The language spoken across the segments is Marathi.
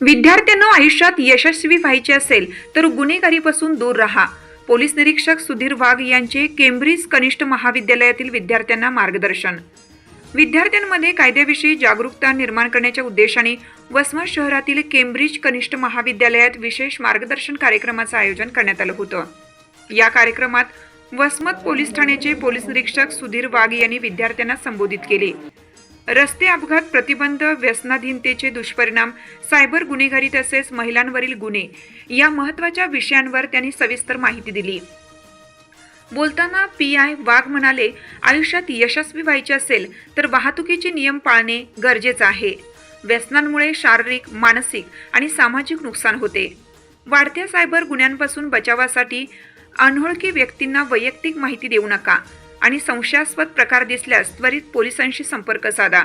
विद्यार्थ्यांना आयुष्यात यशस्वी व्हायचे असेल तर गुन्हेगारीपासून दूर राहा. पोलीस निरीक्षक सुधीर वाघ यांचे केम्ब्रिज कनिष्ठ महाविद्यालयातील विद्यार्थ्यांना मार्गदर्शन. विद्यार्थ्यांमध्ये कायद्याविषयी जागरूकता निर्माण करण्याच्या उद्देशाने वसमत शहरातील केम्ब्रिज कनिष्ठ महाविद्यालयात विशेष मार्गदर्शन कार्यक्रमाचं आयोजन करण्यात आलं होतं. या कार्यक्रमात वसमत पोलीस ठाण्याचे पोलीस निरीक्षक सुधीर वाघ यांनी विद्यार्थ्यांना संबोधित केले. रस्ते अपघात प्रतिबंध, व्यसनाधीनतेचे दुष्परिणाम, सायबर गुन्हेगारी तसेच महिलांवरील गुन्हे या महत्त्वाच्या विषयांवर त्यांनी सविस्तर माहिती दिली. बोलताना पी.आय. वाघ म्हणाले, आयुष्यात यशस्वी व्हायचे असेल तर वाहतुकीचे नियम पाळणे गरजेचे आहे. व्यसनांमुळे शारीरिक, मानसिक आणि सामाजिक नुकसान होते. वाढत्या सायबर गुन्ह्यांपासून बचावासाठी अनोळखी व्यक्तींना वैयक्तिक माहिती देऊ नका आणि संशयास्पद प्रकार दिसल्यास त्वरित पोलिसांशी संपर्क साधा.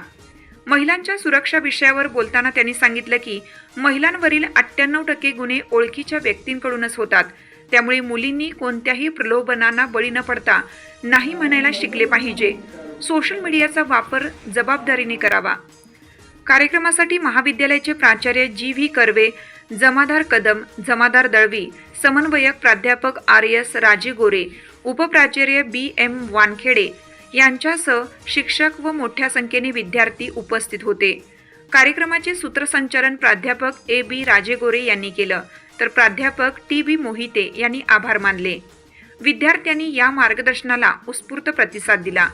महिलांच्या सुरक्षा विषयावर बोलताना त्यांनी सांगितलं की महिलांवरील 98% गुन्हे ओळखीच्या व्यक्तींकडूनच होतात. त्यामुळे मुलींनी कोणत्याही प्रलोभनांना बळी न पडता नाही म्हणायला शिकले पाहिजे. सोशल मीडियाचा वापर जबाबदारीने करावा. कार्यक्रमासाठी महाविद्यालयाचे प्राचार्य जी.व्ही. कर्वे, जमादार कदम, जमादार दळवी, समन्वयक प्राध्यापक आर.एस. राजेगोरे, उपप्राचार्य बी.एम. वानखेडे यांच्यासह शिक्षक व मोठ्या संख्येने विद्यार्थी उपस्थित होते. कार्यक्रमाचे सूत्रसंचालन प्राध्यापक ए.बी. राजेगोरे यांनी केलं, तर प्राध्यापक टी.बी. मोहिते यांनी आभार मानले. विद्यार्थ्यांनी या मार्गदर्शनाला उत्स्फूर्त प्रतिसाद दिला.